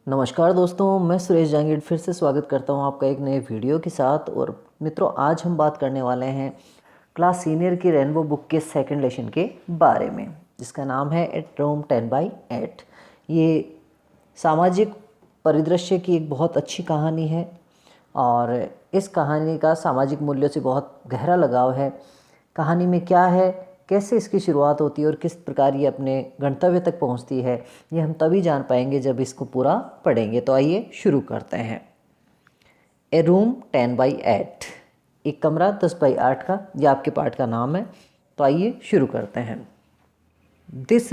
नमस्कार दोस्तों, मैं सुरेश जहांगीर फिर से स्वागत करता हूं आपका एक नए वीडियो के साथ। और मित्रों, आज हम बात करने वाले हैं क्लास सीनियर की रेनबो बुक के सेकंड लेसन के बारे में, जिसका नाम है एट रूम 10/8। ये सामाजिक परिदृश्य की एक बहुत अच्छी कहानी है और इस कहानी का सामाजिक मूल्यों से बहुत गहरा लगाव है। कहानी में क्या है, कैसे इसकी शुरुआत होती है और किस प्रकार ये अपने गंतव्य तक पहुंचती है, ये हम तभी जान पाएंगे जब इसको पूरा पढ़ेंगे। तो आइए शुरू करते हैं। ए रूम 10/8, एक कमरा 10/8 का, ये आपके पाठ का नाम है। तो आइए शुरू करते हैं। दिस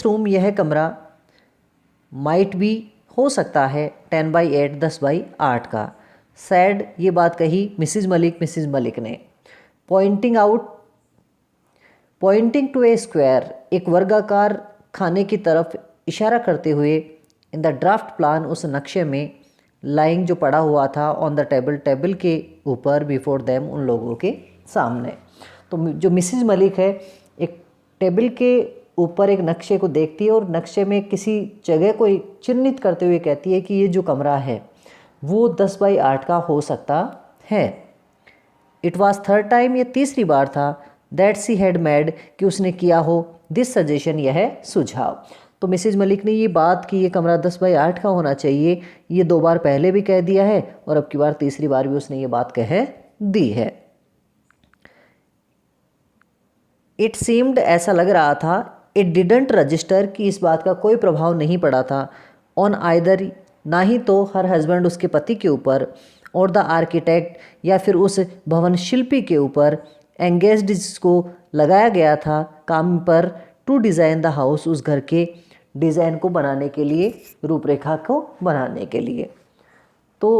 रूम, यह कमरा माइट भी हो सकता है 10/8, 10/8 का। सैड, ये बात कही मिसिज मलिक ने। पॉइंटिंग टू ए स्क्वायर, एक वर्गाकार खाने की तरफ इशारा करते हुए। इन द ड्राफ्ट प्लान, उस नक्शे में। लाइंग, जो पड़ा हुआ था। ऑन द टेबल के ऊपर। बिफोर देम, उन लोगों के सामने। तो जो मिसिज मलिक है, एक टेबल के ऊपर एक नक्शे को देखती है और नक्शे में किसी जगह को चिन्हित करते हुए कहती है कि ये जो कमरा है वो 10/8 का हो सकता है। इट वॉज थर्ड टाइम, ये तीसरी बार था। दैट सी हैड मेड, कि उसने किया हो। दिस सजेशन, यह सुझाव। तो मिसेज मलिक ने ये बात कि ये कमरा 10/8 का होना चाहिए, ये 2 बार पहले भी कह दिया है और अब की बार तीसरी बार भी उसने ये बात कह दी है। इट सीम्ड, ऐसा लग रहा था। इट डिडंट रजिस्टर, कि इस बात का कोई प्रभाव नहीं पड़ा था। ऑन आइदर, ना ही तो हर हस्बैंड, उसके पति के ऊपर। और द आर्किटेक्ट, या फिर उस भवन शिल्पी के ऊपर। एंगेज्ड, जिसको लगाया गया था काम पर। टू डिज़ाइन द हाउस, उस घर के डिज़ाइन को बनाने के लिए, रूपरेखा को बनाने के लिए। तो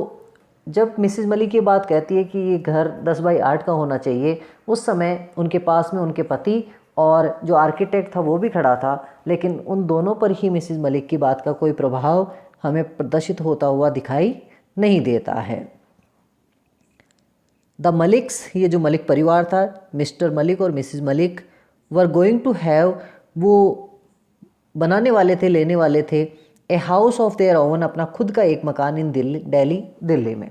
जब मिसिज मलिक ये बात कहती है कि ये घर 10/8 का होना चाहिए, उस समय उनके पास में उनके पति और जो आर्किटेक्ट था वो भी खड़ा था, लेकिन उन दोनों पर ही मिसिज मलिक की बात का कोई प्रभाव हमें प्रदर्शित होता हुआ दिखाई नहीं देता है। द मलिक्स, ये जो मलिक परिवार था, मिस्टर मलिक और missus Malik, were going to have, वो बनाने वाले थे, लेने वाले थे। A house of their own, अपना खुद का एक मकान इन दिल्ली में।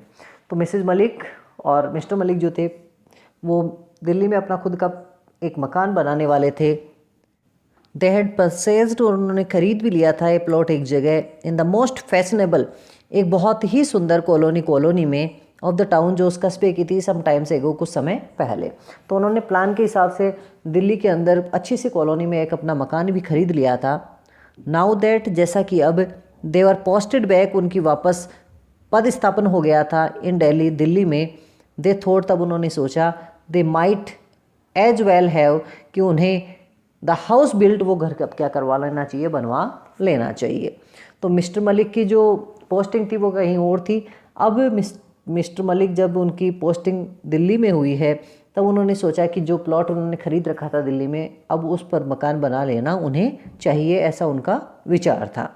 तो मिसिज मलिक और मिस्टर मलिक जो थे वो दिल्ली में अपना खुद का एक मकान बनाने वाले थे। दे हैड परचेज्ड, और उन्होंने खरीद भी लिया था, ए प्लॉट, एक जगह। इन द मोस्ट फैशनेबल, एक बहुत ही सुंदर कॉलोनी में। ऑफ द टाउन, जो उस कस्बे की थी। सम टाइम्स एगो, कुछ समय पहले। तो उन्होंने प्लान के हिसाब से दिल्ली के अंदर अच्छी सी कॉलोनी में एक अपना मकान भी खरीद लिया था। नाउ दैट, जैसा कि अब। दे वर पोस्टेड बैक, उनकी वापस पदस्थापन हो गया था। इन दिल्ली में। दे थॉट, तब उन्होंने सोचा। They might as well have, कि उन्हें द हाउस बिल्ट, वो घर कब क्या करवा लेना चाहिए, बनवा लेना चाहिए। तो मिस्टर मलिक की जो पोस्टिंग थी वो कहीं और थी। अब मिस्टर मलिक, जब उनकी पोस्टिंग दिल्ली में हुई है, तब उन्होंने सोचा कि जो प्लॉट उन्होंने खरीद रखा था दिल्ली में, अब उस पर मकान बना लेना उन्हें चाहिए, ऐसा उनका विचार था।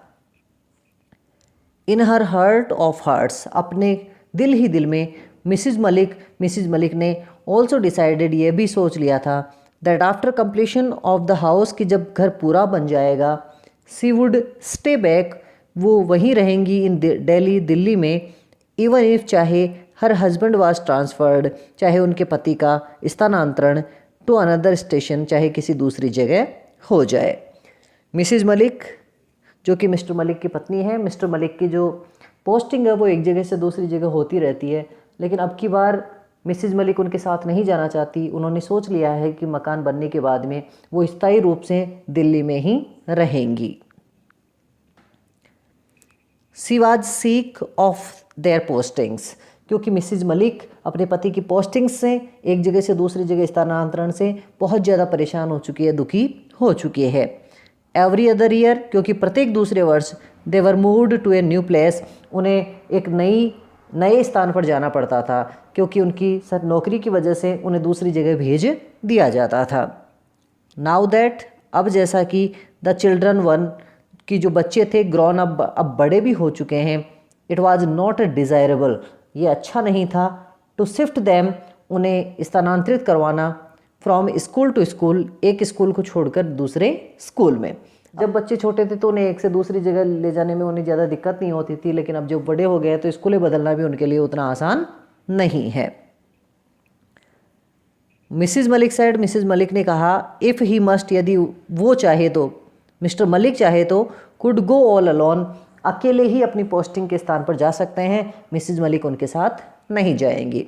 इन हर हार्ट ऑफ हार्ट्स, अपने दिल ही दिल में। मिसिज मलिक ने ऑल्सो डिसाइडेड, ये भी सोच लिया था। That after completion of the house, कि जब घर पूरा बन जाएगा। सी वुड स्टे बैक, वो वहीं रहेंगी इन दिल्ली में। इवन इफ, चाहे हर हस्बैंड वाज ट्रांसफर्ड, चाहे उनके पति का स्थानांतरण। टू अनदर स्टेशन, चाहे किसी दूसरी जगह हो जाए। मिसिज मलिक, जो कि मिस्टर मलिक की पत्नी है, मिस्टर मलिक की जो पोस्टिंग है वो एक जगह से दूसरी जगह होती रहती है, लेकिन अब की बार मिसिज मलिक उनके साथ नहीं जाना चाहती। उन्होंने सोच लिया है कि मकान बनने के बाद में वो स्थायी रूप से दिल्ली में ही रहेंगी। She was seek of their postings, क्योंकि मिसिज मलिक अपने पति की पोस्टिंग्स से, एक जगह से दूसरी जगह स्थानांतरण से बहुत ज़्यादा परेशान हो चुकी है, दुखी हो चुकी है। एवरी अदर ईयर, क्योंकि प्रत्येक दूसरे वर्ष। They were moved to a new place, उन्हें एक नए स्थान पर जाना पड़ता था, क्योंकि उनकी नौकरी की वजह से उन्हें दूसरी जगह भेज दिया जाता था। नाउ दैट, अब जैसा कि द चिल्ड्रन वन, कि जो बच्चे थे ग्रॉन अब बड़े भी हो चुके हैं। इट वॉज नॉट डिज़ायरेबल, ये अच्छा नहीं था। टू शिफ्ट दैम, उन्हें स्थानांतरित करवाना। फ्रॉम स्कूल टू स्कूल, एक स्कूल को छोड़कर दूसरे स्कूल में। जब बच्चे छोटे थे तो उन्हें एक से दूसरी जगह ले जाने में उन्हें ज़्यादा दिक्कत नहीं होती थी, लेकिन अब जब बड़े हो गए तो स्कूलें बदलना भी उनके लिए उतना आसान नहीं है। Mrs Malik side, Mrs Malik ने कहा इफ़ ही मस्ट, यदि वो चाहे तो, मिस्टर मलिक चाहे तो, कुड गो ऑल अलोन, अकेले ही अपनी पोस्टिंग के स्थान पर जा सकते हैं, मिसिज मलिक उनके साथ नहीं जाएंगी।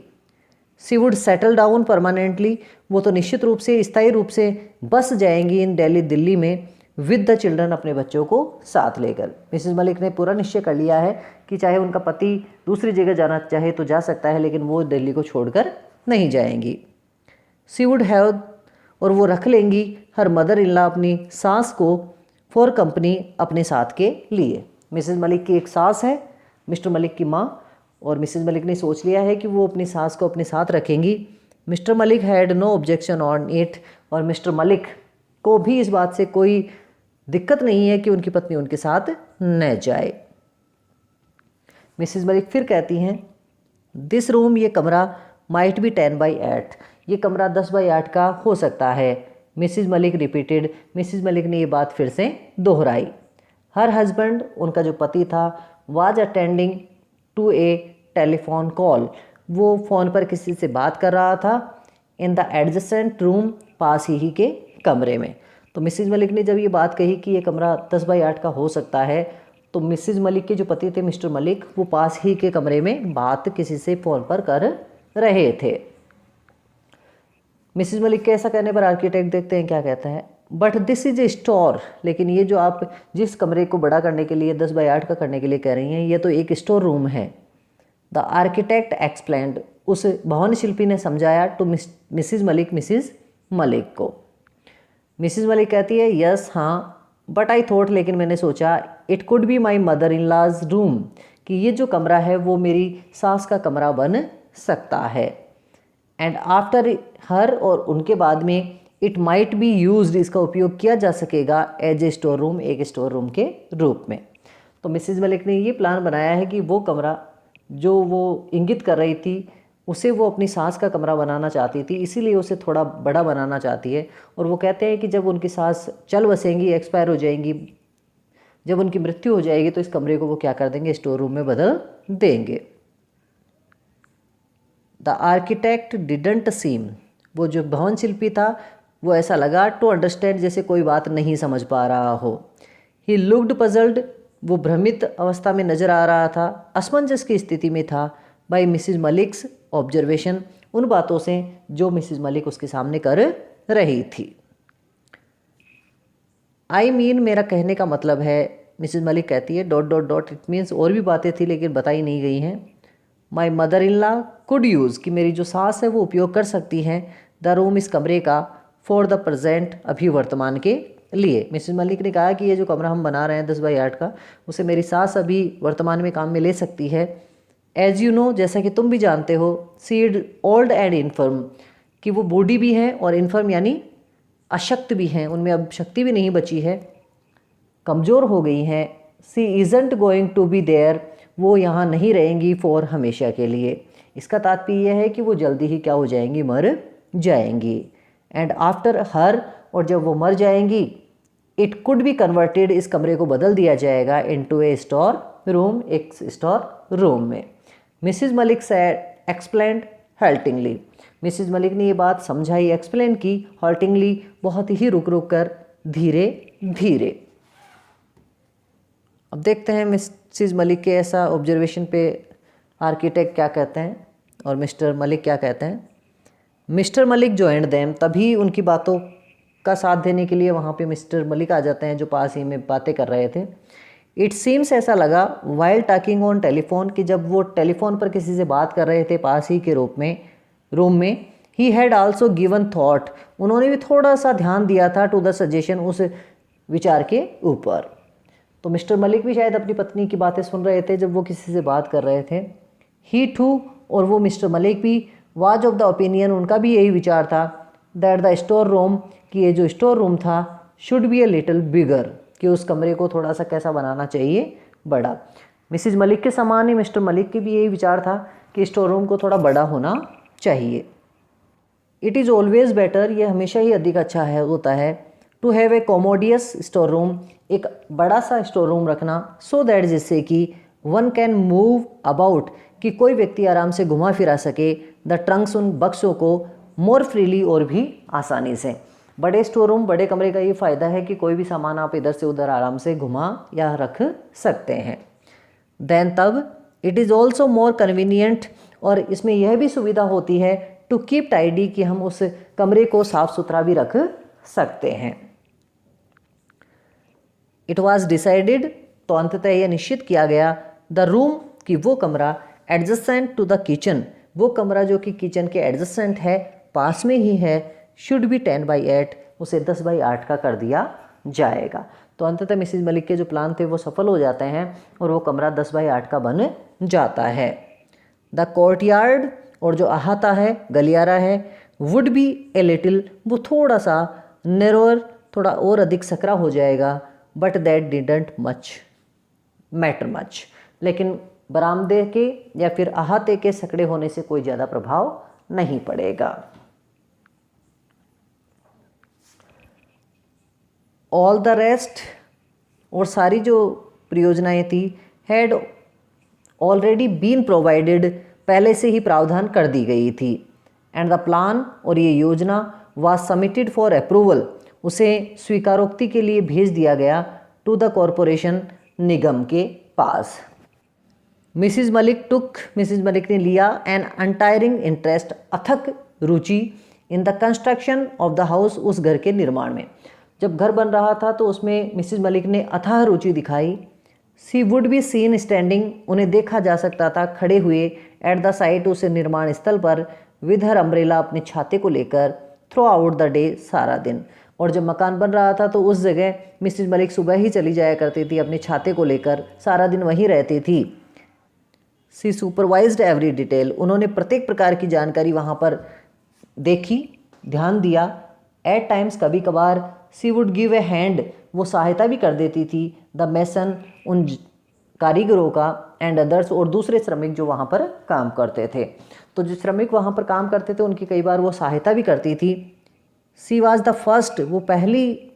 सी वुड सेटल डाउन परमानेंटली, वो तो निश्चित रूप से स्थायी रूप से बस जाएंगी इन दिल्ली, दिल्ली में, विद द चिल्ड्रन, अपने बच्चों को साथ लेकर। मिसिज मलिक ने पूरा निश्चय कर लिया है कि चाहे उनका पति दूसरी जगह जाना चाहे तो जा सकता है, लेकिन वो दिल्ली को छोड़कर नहीं जाएंगी। सी वुड हैव, और वो रख लेंगी, हर मदर इन लॉ, अपनी सास को, फॉर कंपनी, अपने साथ के लिए। मिसिज मलिक की एक सास है, मिस्टर मलिक की माँ, और मिसिज मलिक ने सोच लिया है कि वो अपनी सास को अपने साथ रखेंगी। Mister Malik had no objection on it, और मिस्टर मलिक को भी इस बात से कोई दिक्कत नहीं है कि उनकी पत्नी उनके साथ न जाए। मिसिज मलिक फिर कहती हैं दिस रूम, ये कमरा, माइट बी 10 by 8, ये कमरा 10 by 8 का हो सकता है। Mrs Malik repeated, Mrs Malik ने ये बात फिर से दोहराई। हर हस्बैंड, उनका जो पति था, was attending to a telephone call, वो फ़ोन पर किसी से बात कर रहा था, इन द एडजेसेंट रूम, पास ही के कमरे में। तो मिसिज मलिक ने जब ये बात कही कि ये कमरा 10 by 8 का हो सकता है, तो मिसिज मलिक के जो पति थे मिस्टर मलिक, वो पास ही के कमरे में बात किसी से फ़ोन पर कर रहे थे। मिसिज मलिक के ऐसा कहने पर आर्किटेक्ट देखते हैं क्या कहता है, but this is a store, लेकिन ये जो आप जिस कमरे को बड़ा करने के लिए 10 by 8 का करने के लिए कह रही हैं, ये तो एक स्टोर रूम है। द आर्किटेक्ट एक्सप्लेन्ड, उस भवन शिल्पी ने समझाया टू मिसिज मलिक को। मिसिज मलिक कहती है यस, हाँ, बट आई थॉट, लेकिन मैंने सोचा, it could be my mother in law's room, कि ये जो कमरा है वो मेरी सास का कमरा बन सकता है। एंड आफ्टर हर, और उनके बाद में, इट माइट बी यूज्ड, इसका उपयोग किया जा सकेगा एज ए स्टोर रूम, एक स्टोर रूम के रूप में। तो मिसिज मलिक ने ये प्लान बनाया है कि वो कमरा जो वो इंगित कर रही थी, उसे वो अपनी सास का कमरा बनाना चाहती थी, इसीलिए उसे थोड़ा बड़ा बनाना चाहती है। और वो कहते हैं कि जब उनकी सास चल बसेंगी, एक्सपायर हो जाएंगी, जब उनकी मृत्यु हो जाएगी, तो इस कमरे को वो क्या कर देंगे, स्टोर रूम में बदल देंगे। द आर्किटेक्ट डिडंट सीम, वो जो भवन शिल्पी था वो ऐसा लगा टू अंडरस्टैंड, जैसे कोई बात नहीं समझ पा रहा हो। ही लुक्ड पजल्ड, वो भ्रमित अवस्था में नजर आ रहा था, असमंजस की स्थिति में था, बाय मिसिज मलिक्स ऑब्जर्वेशन, उन बातों से जो मिसिज मलिक उसके सामने कर रही थी। आई मीन, मेरा कहने का मतलब है, मिसिज मलिक कहती है dot dot dot, it means, और भी बातें थी लेकिन बताई नहीं गई हैं। माई mother in law could use, कि मेरी जो सास है वो उपयोग कर सकती हैं, द रूम, इस कमरे का, फॉर द प्रेजेंट, अभी वर्तमान के लिए। मिसिज मलिक ने कहा कि ये जो कमरा हम बना रहे हैं 10 by 8 का, उसे मेरी सास अभी वर्तमान में काम में ले सकती है। एज यू नो, जैसा कि तुम भी जानते हो, सीड ओल्ड एंड इनफर्म, कि वो बूढ़ी भी हैं और इनफर्म यानी अशक्त भी हैं, उनमें अब शक्ति भी नहीं बची है, कमज़ोर हो गई हैं। She isn't going to be there, वो यहाँ नहीं रहेंगी फॉर हमेशा के लिए। इसका तात्पर्य यह है कि वो जल्दी ही क्या हो जाएंगी, मर जाएंगी। एंड आफ्टर हर, और जब वो मर जाएंगी, इट कुड बी कन्वर्टेड, इस कमरे को बदल दिया जाएगा इनटू ए स्टोर रूम, एक स्टोर रूम में। Mrs Malik said explained haltingly, Mrs Malik ने ये बात समझाई, एक्सप्लेन की, हल्टिंगली, बहुत ही रुक रुक कर, धीरे धीरे। अब देखते हैं मिसिज मलिक के ऐसा ऑब्जर्वेशन पे आर्किटेक्ट क्या कहते हैं और मिस्टर मलिक क्या कहते हैं। मिस्टर मलिक जॉइंड देम, तभी उनकी बातों का साथ देने के लिए वहाँ पे मिस्टर मलिक आ जाते हैं जो पास ही में बातें कर रहे थे। इट सीम्स, ऐसा लगा, वाइल टॉकिंग ऑन टेलीफोन, कि जब वो टेलीफोन पर किसी से बात कर रहे थे पास ही के रूम में, he had also given thought, उन्होंने भी थोड़ा सा ध्यान दिया था, टू द सजेशन, उस विचार के ऊपर। तो मिस्टर मलिक भी शायद अपनी पत्नी की बातें सुन रहे थे जब वो किसी से बात कर रहे थे। ही टू, और वो मिस्टर मलिक भी, वाज ऑफ द ओपिनियन, उनका भी यही विचार था, दैट द स्टोर रूम, कि ये जो स्टोर रूम था, should be a little bigger, कि उस कमरे को थोड़ा सा कैसा बनाना चाहिए, बड़ा। मिसिज मलिक के समान ही मिस्टर मलिक के भी यही विचार था कि स्टोर रूम को थोड़ा बड़ा होना चाहिए। इट इज़ ऑलवेज बेटर, ये हमेशा ही अधिक अच्छा है होता है, to have a commodious store room, एक बड़ा सा स्टोर रूम रखना, सो दैट जिससे कि वन कैन मूव अबाउट, कि कोई व्यक्ति आराम से घुमा फिरा सके, द ट्रंक्स, उन बक्सों को, मोर फ्रीली, और भी आसानी से। बड़े स्टोर रूम, बड़े कमरे का ये फ़ायदा है कि कोई भी सामान आप इधर से उधर आराम से घुमा या रख सकते हैं। देन तब it is also more convenient, और इसमें यह भी सुविधा होती है टू कीप टाइडी, कि हम उस कमरे को साफ सुथरा भी रख सकते हैं। इट वॉज डिसाइडेड, तो अंततः यह निश्चित किया गया, द रूम, कि वो कमरा, एडजस्टेंट टू द किचन, वो कमरा जो कि किचन के एडजस्टेंट है, पास में ही है, शुड बी 10/8, उसे 10/8 का कर दिया जाएगा। तो अंततः मिसिज मलिक के जो प्लान थे वो सफल हो जाते हैं और वो कमरा 10/8 का बन जाता है। द कोर्टयार्ड, और जो अहाता है, गलियारा है, वुड बी ए लिटिल, वो थोड़ा सा नैरोअर, थोड़ा और अधिक सकरा हो जाएगा, but that didn't much matter much, लेकिन बरामदे के या फिर अहाते के सकड़े होने से कोई ज़्यादा प्रभाव नहीं पड़ेगा। ऑल द रेस्ट, और सारी जो परियोजनाएँ थी, हैड ऑलरेडी बीन प्रोवाइडेड, पहले से ही प्रावधान कर दी गई थी। एंड द प्लान, और ये योजना, वाज सबमिटेड फॉर अप्रूवल, उसे स्वीकारोक्ति के लिए भेज दिया गया, टू द कॉरपोरेशन, निगम के पास। मिसिज मलिक ने लिया एन अनटायरिंग इंटरेस्ट, अथक रुचि, in the construction of the house, उस घर के निर्माण में। जब घर बन रहा था तो उसमें मिसिज मलिक ने अथाह रुचि दिखाई। सी वुड बी सीन स्टैंडिंग, उन्हें देखा जा सकता था खड़े हुए, एट द साइट, उस निर्माण स्थल पर, विद हर अम्ब्रेला, अपने छाते को लेकर, थ्रू आउट द डे, सारा दिन। और जब मकान बन रहा था तो उस जगह मिसिज मलिक सुबह ही चली जाया करती थी, अपने छाते को लेकर सारा दिन वहीं रहती थी। सी सुपरवाइज्ड एवरी डिटेल, उन्होंने प्रत्येक प्रकार की जानकारी वहाँ पर देखी, ध्यान दिया। एट टाइम्स, कभी कभार, सी वुड गिव ए हैंड, वो सहायता भी कर देती थी, द मेसन, उन कारीगरों का, एंड अदर्स, और दूसरे श्रमिक जो वहाँ पर काम करते थे। तो जो श्रमिक वहाँ पर काम करते थे उनकी कई बार वो सहायता भी करती थी। सी वाज द फर्स्ट, वो पहली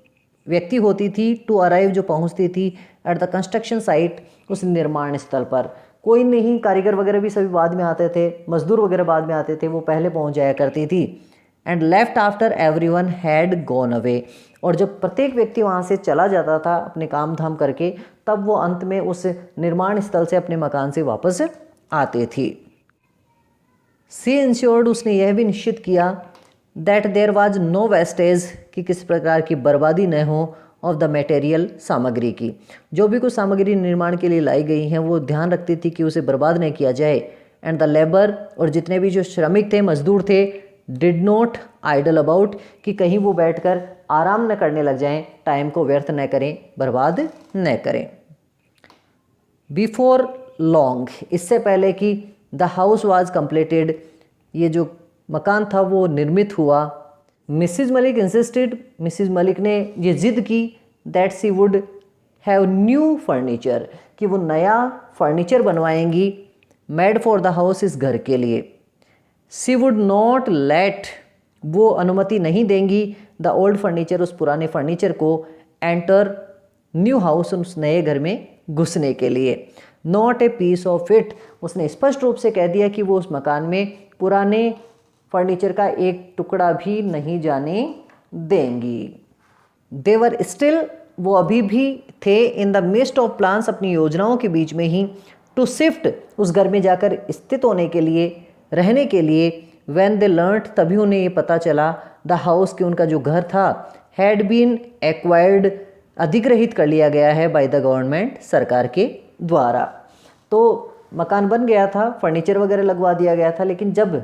व्यक्ति होती थी, टू अराइव, जो पहुँचती थी, एट द कंस्ट्रक्शन साइट, उस निर्माण स्थल पर। कोई नहीं, कारीगर वगैरह भी सभी बाद में आते थे, मजदूर वगैरह बाद में आते थे, वो पहले पहुँच जाया करती थी। And left after everyone had gone away, और जब प्रत्येक व्यक्ति वहाँ से चला जाता था अपने काम धाम करके, तब वो अंत में उस निर्माण स्थल से, अपने मकान से वापस आते थे। सी इंश्योर्ड, उसने यह भी निश्चित किया, that there was no wastage, कि किस प्रकार की बर्बादी न हो, ऑफ द मटेरियल, सामग्री की। जो भी कुछ सामग्री निर्माण के लिए लाई गई हैं वो ध्यान रखती थी कि उसे बर्बाद नहीं किया जाए। एंड द लेबर, और जितने भी जो श्रमिक थे, मजदूर थे, डिड नॉट आइडल अबाउट, कि कहीं वो बैठकर आराम न करने लग जाएं, टाइम को व्यर्थ न करें, बर्बाद न करें। बिफोर लॉन्ग, इससे पहले कि द हाउस वाज कंप्लीटेड, ये जो मकान था वो निर्मित हुआ, Mrs Malik insisted, Mrs Malik ने ये जिद की, that she would have new furniture, कि वो नया फर्नीचर बनवाएंगी, मेड फॉर द हाउस, इस घर के लिए। सी वुड नॉट लेट, वो अनुमति नहीं देंगी, द ओल्ड फर्नीचर, उस पुराने फर्नीचर को, एंटर न्यू हाउस, उस नए घर में घुसने के लिए। Not a piece of it, उसने स्पष्ट रूप से कह दिया कि वो उस मकान में पुराने फर्नीचर का एक टुकड़ा भी नहीं जाने देंगी। देवर स्टिल, वो अभी भी थे, in the mist of plans, अपनी योजनाओं के बीच में ही, टू शिफ्ट, उस घर में जाकर स्थित होने के लिए, रहने के लिए। व्हेन दे लर्न्ड, तभी उन्हें ये पता चला, द हाउस, कि उनका जो घर था, हैड बीन एक्वायर्ड, अधिग्रहित कर लिया गया है, बाय द गवर्नमेंट, सरकार के द्वारा। तो मकान बन गया था, फर्नीचर वगैरह लगवा दिया गया था, लेकिन जब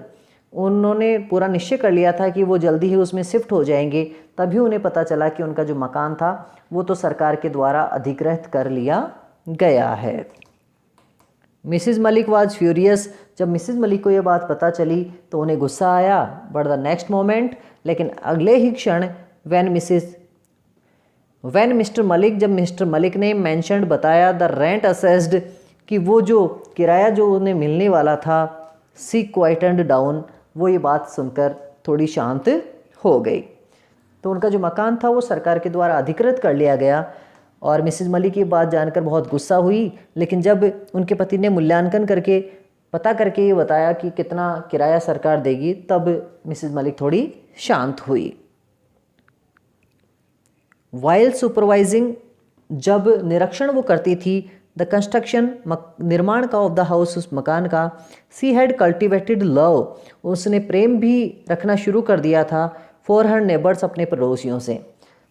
उन्होंने पूरा निश्चय कर लिया था कि वो जल्दी ही उसमें शिफ्ट हो जाएंगे, तभी उन्हें पता चला कि उनका जो मकान था वो तो सरकार के द्वारा अधिग्रहित कर लिया गया है। मिसिज मलिक वाज फ्यूरियस, जब मिसिज मलिक को ये बात पता चली तो उन्हें गुस्सा आया, बट द नेक्स्ट मोमेंट, लेकिन अगले ही क्षण, व्हेन मिस्टर मलिक, जब मिस्टर मलिक ने मेंशन्ड, बताया, द रेंट असेस्ड, कि वो जो किराया जो उन्हें मिलने वाला था, सी क्वाइटेंड डाउन, वो ये बात सुनकर थोड़ी शांत हो गई। तो उनका जो मकान था वो सरकार के द्वारा अधिकृत कर लिया गया और मिसेज मलिक की बात जानकर बहुत गुस्सा हुई। लेकिन जब उनके पति ने मूल्यांकन करके पता करके ये बताया कि कितना किराया सरकार देगी, तब मिसेज मलिक थोड़ी शांत हुई। वाइल सुपरवाइजिंग, जब निरीक्षण वो करती थी द कंस्ट्रक्शन, निर्माण का ऑफ द हाउस, उस मकान का, सी हैड कल्टिवेटेड लव, उसने प्रेम भी रखना शुरू कर दिया था फॉर हर नेबर्स, अपने पड़ोसियों से।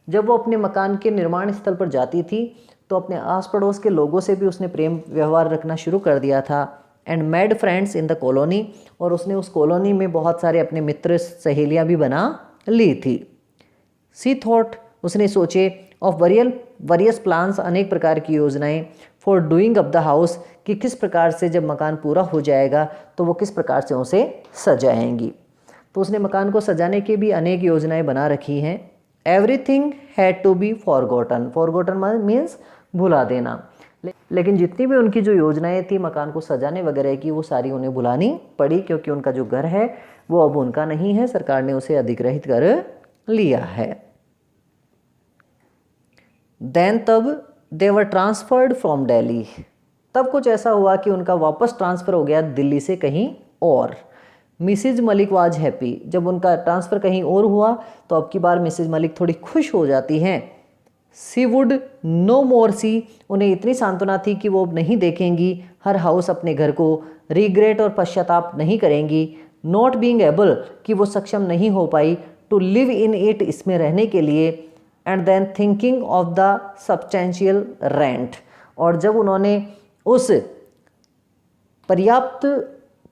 जब वो अपने मकान के निर्माण स्थल पर जाती थी तो अपने आस पड़ोस के लोगों से भी उसने प्रेम व्यवहार रखना शुरू कर दिया था। And made friends in the colony, और उसने उस कॉलोनी में बहुत सारे अपने मित्र सहेलियाँ भी बना ली थी। सी थॉट, उसने सोचे, ऑफ वरियस प्लान्स, अनेक प्रकार की योजनाएं, for doing up the house, कि किस प्रकार से जब मकान पूरा हो जाएगा तो वो किस प्रकार से उसे सजाएंगी। तो उसने मकान को सजाने की भी अनेक योजनाएं बना रखी हैं। Everything had to be forgotten, forgotten means भुला देना। लेकिन जितनी भी उनकी जो योजनाएं थी मकान को सजाने वगैरह की, वो सारी उन्हें भुलानी पड़ी, क्योंकि उनका जो घर है वो अब उनका नहीं है, सरकार ने उसे अधिग्रहित कर लिया है। देन तब दे वर ट्रांसफर्ड फ्रॉम दिल्ली, तब कुछ ऐसा हुआ कि उनका वापस ट्रांसफ़र हो गया दिल्ली से कहीं और। मिसेज मलिक वाज हैप्पी, जब उनका ट्रांसफ़र कहीं और हुआ तो अब की बार मिसेज मलिक थोड़ी खुश हो जाती हैं। सी वुड नो मोर सी, उन्हें इतनी सांत्वना थी कि वो अब नहीं देखेंगी हर हाउस, अपने घर को, रिग्रेट और पश्चाताप नहीं करेंगी, नॉट बीइंग एबल, कि वो सक्षम नहीं हो पाई, टू लिव इन इट, इसमें रहने के लिए, and than thinking of the substantial rent, और जब उन्होंने उस पर्याप्त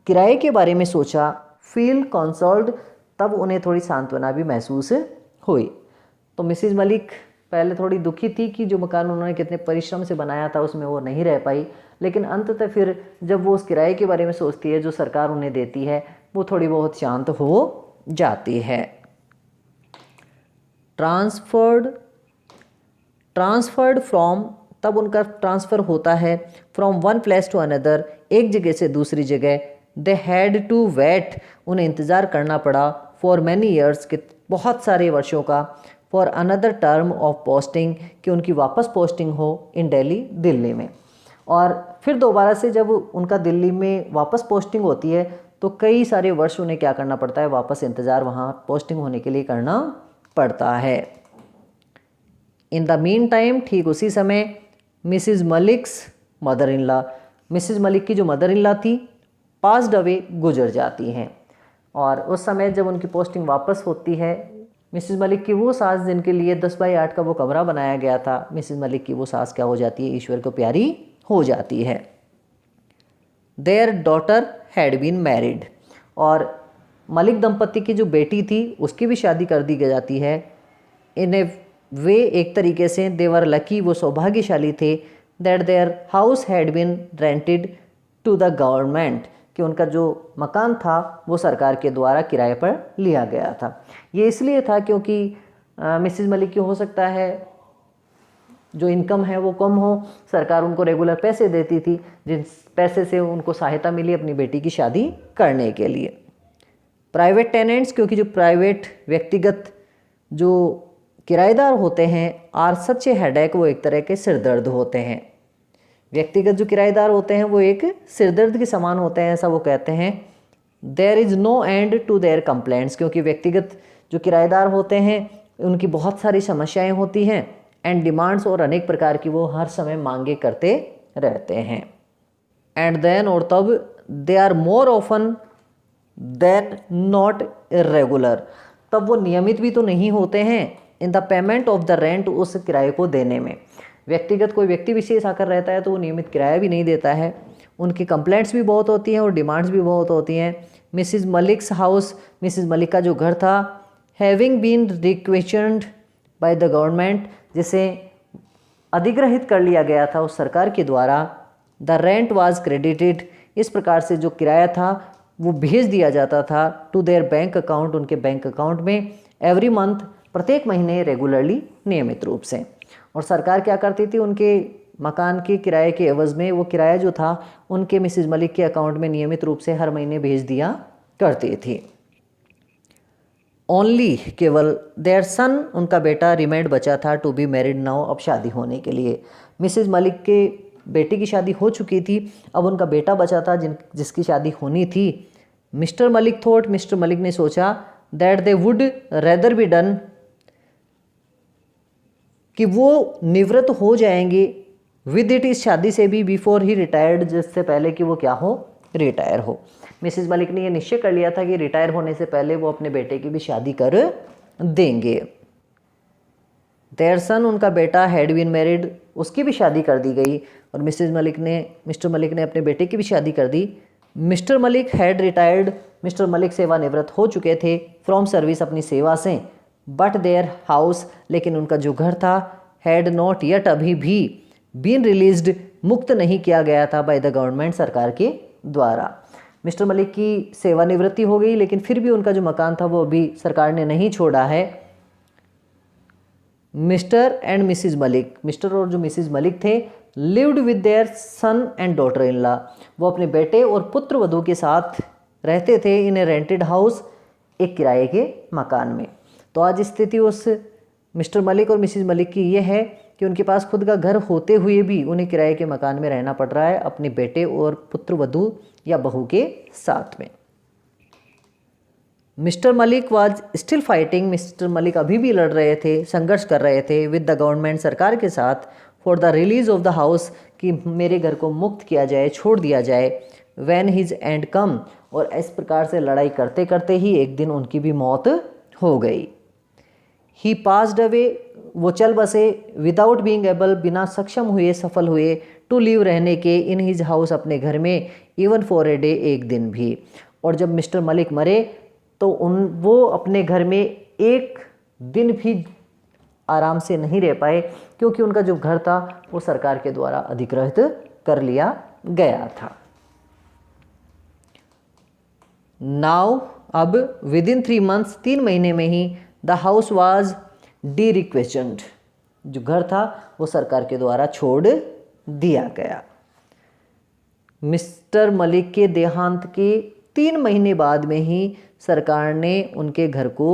किराए के बारे में सोचा, फील कंसोल्ड, तब उन्हें थोड़ी सांत्वना भी महसूस हुई। तो मिसेज मलिक पहले थोड़ी दुखी थी कि जो मकान उन्होंने कितने परिश्रम से बनाया था उसमें वो नहीं रह पाई, लेकिन अंततः फिर जब वो उस किराए के बारे में सोचती है जो सरकार उन्हें देती है, वो थोड़ी बहुत शांत हो जाती है। ट्रांसफर्ड फ्रॉम, तब उनका ट्रांसफ़र होता है from one place to another, एक जगह से दूसरी जगह। दे हैड टू वेट, उन्हें इंतज़ार करना पड़ा, फॉर मैनी ईयर्स, के बहुत सारे वर्षों का, for another term of posting, कि उनकी वापस पोस्टिंग हो इन दिल्ली में। और फिर दोबारा से जब उनका दिल्ली में वापस पोस्टिंग होती है तो कई सारे वर्ष उन्हें क्या करना पड़ता है, वापस इंतज़ार वहाँ पोस्टिंग होने के लिए करना पड़ता है। इन द मीन टाइम, ठीक उसी समय, Mrs Malik's mother in law, Mrs Malik की जो मदर इन लॉ थी, पास्ड अवे, गुजर जाती हैं। और उस समय जब उनकी पोस्टिंग वापस होती है, मिसिज मलिक की वो सास जिनके लिए 10x8 का वो कमरा बनाया गया था, मिसिज मलिक की वो सास क्या हो जाती है, ईश्वर को प्यारी हो जाती है। Their daughter had been married, और मलिक दंपति की जो बेटी थी उसकी भी शादी कर दी जाती है। इन ए वे, एक तरीके से दे वर लकी, वो सौभाग्यशाली थे, that their house had been rented to the government, कि उनका जो मकान था वो सरकार के द्वारा किराए पर लिया गया था। ये इसलिए था क्योंकि मिसिज मलिक की हो सकता है जो इनकम है वो कम हो, सरकार उनको रेगुलर पैसे देती थी, जिन पैसे से उनको सहायता मिली अपनी बेटी की शादी करने के लिए। प्राइवेट टेनेंट्स, क्योंकि जो प्राइवेट व्यक्तिगत जो किराएदार होते हैं, आर सच ए हेडेक, वो एक तरह के सिरदर्द होते हैं। व्यक्तिगत जो किराएदार होते हैं वो एक सिरदर्द के समान होते हैं, ऐसा वो कहते हैं। There is no end to their complaints, क्योंकि व्यक्तिगत जो किराएदार होते हैं उनकी बहुत सारी समस्याएं होती हैं, एंड डिमांड्स, और अनेक प्रकार की वो हर समय मांगे करते रहते हैं। एंड देन, और तब, they are more often than not irregular, तब वो नियमित भी तो नहीं होते हैं in the payment of the rent, उस किराए को देने में। व्यक्तिगत कोई व्यक्ति विशेष आकर रहता है तो वो नियमित किराया भी नहीं देता है, उनकी कंप्लेंट्स भी बहुत होती हैं और डिमांड्स भी बहुत होती हैं। Mrs Malik's house, Mrs Malik का जो घर था, having been requisitioned by the government, जिसे अधिग्रहित कर लिया गया था उस सरकार के द्वारा। द रेंट वाज क्रेडिटेड, इस प्रकार से जो किराया था वो भेज दिया जाता था टू देयर बैंक अकाउंट, उनके बैंक अकाउंट में, एवरी मंथ, प्रत्येक महीने, रेगुलरली, नियमित रूप से। और सरकार क्या करती थी, उनके मकान के किराए के एवज़ में वो किराया जो था उनके मिसिज मलिक के अकाउंट में नियमित रूप से हर महीने भेज दिया करती थी। ओनली केवल देयर सन उनका बेटा रिमेंड बचा था टू बी मैरिड नाउ, अब शादी होने के लिए। मिसेज मलिक के बेटे की शादी हो चुकी थी, अब उनका बेटा बचा था जिसकी शादी होनी थी। मिस्टर मलिक ने सोचा that they would rather be done, कि वो निवृत्त हो जाएंगे विद इट, इस शादी से भी, बिफोर ही रिटायर्ड, जिससे पहले कि वो क्या हो, रिटायर हो। मिसेज मलिक ने यह निश्चय कर लिया था कि रिटायर होने से पहले वो अपने बेटे की भी शादी कर देंगे। देयर सन उनका बेटा हैड बीन मैरिड, उसकी भी शादी कर दी गई, और मिस्टर मलिक ने अपने बेटे की भी शादी कर दी। Mr Malik had retired, Mr Malik सेवानिवृत्त हो चुके थे फ्रॉम सर्विस, अपनी सेवा से। बट देयर हाउस, लेकिन उनका जो घर था, हैड नॉट येट, अभी भी, बीन रिलीज्ड, मुक्त नहीं किया गया था बाय द गवर्नमेंट, सरकार के द्वारा। मिस्टर मलिक की सेवानिवृत्ति हो गई, लेकिन फिर भी उनका जो मकान था वो अभी सरकार ने नहीं छोड़ा है। Mister and missus Malik, mister और जो मिसिज मलिक थे, lived with their son and daughter in law, वो अपने बेटे और पुत्र वधू के साथ रहते थे इन ए रेंटेड हाउस, एक किराए के मकान में। तो आज स्थिति उस मिस्टर मलिक और मिसिज मलिक की ये है कि उनके पास खुद का घर होते हुए भी उन्हें किराए के मकान में रहना पड़ रहा है अपने बेटे और पुत्र वधू या बहू के साथ में। Mister Malik was still fighting, mister Malik अभी भी लड़ रहे थे, संघर्ष कर रहे थे विद द गवर्नमेंट, सरकार के साथ, for the release of the house, कि मेरे घर को मुक्त किया जाए, छोड़ दिया जाए। व्हेन हिज एंड कम, और इस प्रकार से लड़ाई करते करते ही एक दिन उनकी भी मौत हो गई। ही पास्ड अवे, वो चल बसे, विदाउट बीइंग एबल, बिना सक्षम हुए, सफल हुए, टू लिव, रहने के, इन हिज हाउस, अपने घर में, इवन फॉर ए डे, एक दिन भी। और जब मिस्टर मलिक मरे तो वो अपने घर में एक दिन भी आराम से नहीं रह पाए, क्योंकि उनका जो घर था वो सरकार के द्वारा अधिग्रहित कर लिया गया था। नाउ, अब विद इन 3 months, 3 महीने में ही, the house was de requested, जो घर था वो सरकार के द्वारा छोड़ दिया गया। मिस्टर मलिक के देहांत के 3 महीने बाद में ही सरकार ने उनके घर को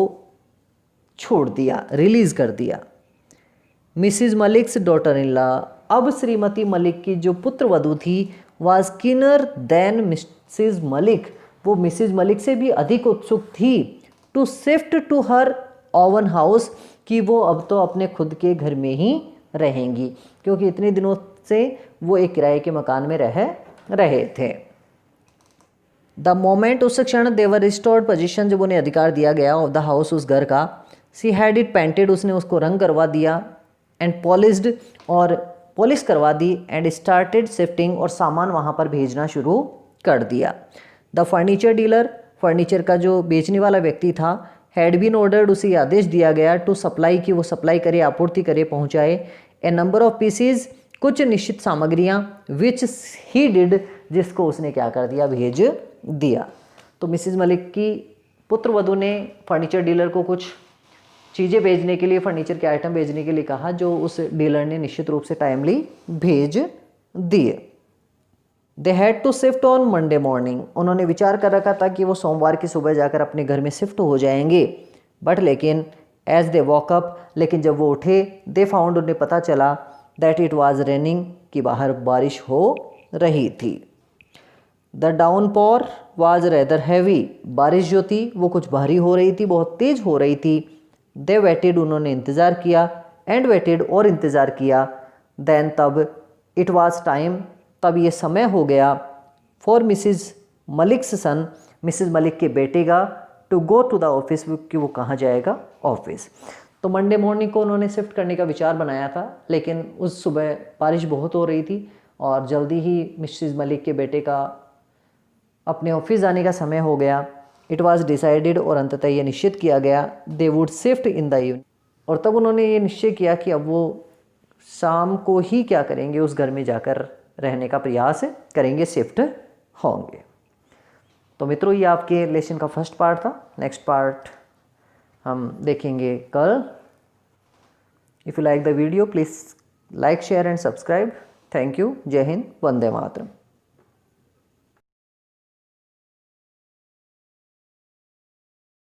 छोड़ दिया, रिलीज कर दिया। Missus Malik's daughter in law, अब श्रीमती मलिक की जो पुत्र वधू थी, was keener than missus Malik, वो मिसिज मलिक से भी अधिक उत्सुक थी to shift to her own house, कि वो अब तो अपने खुद के घर में ही रहेंगी, क्योंकि इतने दिनों से वो एक किराए के मकान में रह रहे थे। द मोमेंट, उस क्षण, देवर रिस्टोर्ड पोजीशन, जब उन्हें अधिकार दिया गया ऑफ द हाउस, उस घर का, सी हैड इट पेंटेड, उसने उसको रंग करवा दिया, एंड पॉलिश्ड, और पॉलिश करवा दी, एंड स्टार्टेड शिफ्टिंग, और सामान वहाँ पर भेजना शुरू कर दिया। द फर्नीचर डीलर, फर्नीचर का जो बेचने वाला व्यक्ति था, हैड बीन ऑर्डर्ड, उसे आदेश दिया गया, टू सप्लाई, की वो सप्लाई करे, आपूर्ति करे, पहुँचाए, ए नंबर ऑफ पीसीज, कुछ निश्चित सामग्रियाँ, विच ही डिड, जिसको उसने क्या कर दिया, भेज दिया। तो मिसिज मलिक की पुत्र वधू ने फर्नीचर डीलर को कुछ चीज़ें भेजने के लिए, फर्नीचर के आइटम भेजने के लिए कहा, जो उस डीलर ने निश्चित रूप से टाइमली भेज दिए। They had to shift on Monday morning, उन्होंने विचार कर रखा था कि वो सोमवार की सुबह जाकर अपने घर में शिफ्ट हो जाएंगे। बट लेकिन एज दे वॉकअप, लेकिन जब वो उठे, दे फाउंड, उन्हें पता चला, दैट इट वाज रेनिंग, कि बाहर बारिश हो रही थी। द डाउनपॉर वाज रेदर हैवी, बारिश जो थी वो कुछ भारी हो रही थी, बहुत तेज हो रही थी। दे वेटेड, उन्होंने इंतज़ार किया, एंड वेटेड, और इंतज़ार किया। देन, तब, इट वाज टाइम, तब ये समय हो गया, for missus Malik's son, missus Malik के बेटे का, to go to the office, कि वो कहाँ जाएगा, ऑफिस। तो मंडे मॉर्निंग को उन्होंने शिफ्ट करने का विचार बनाया था, लेकिन उस सुबह बारिश बहुत हो रही थी और जल्दी ही मिसिज मलिक के बेटे का अपने ऑफिस जाने का समय हो गया। इट वाज डिसाइडेड, और अंततः ये निश्चित किया गया, they would shift in the evening, और तब उन्होंने ये निश्चय किया कि अब वो शाम को ही क्या करेंगे, उस घर में जाकर रहने का प्रयास करेंगे, शिफ्ट होंगे। तो मित्रों, ये आपके लेसन का फर्स्ट पार्ट था। नेक्स्ट पार्ट हम देखेंगे कल। If you like the video, please like, share and subscribe. Thank you. जय हिंद, वंदे मातरम।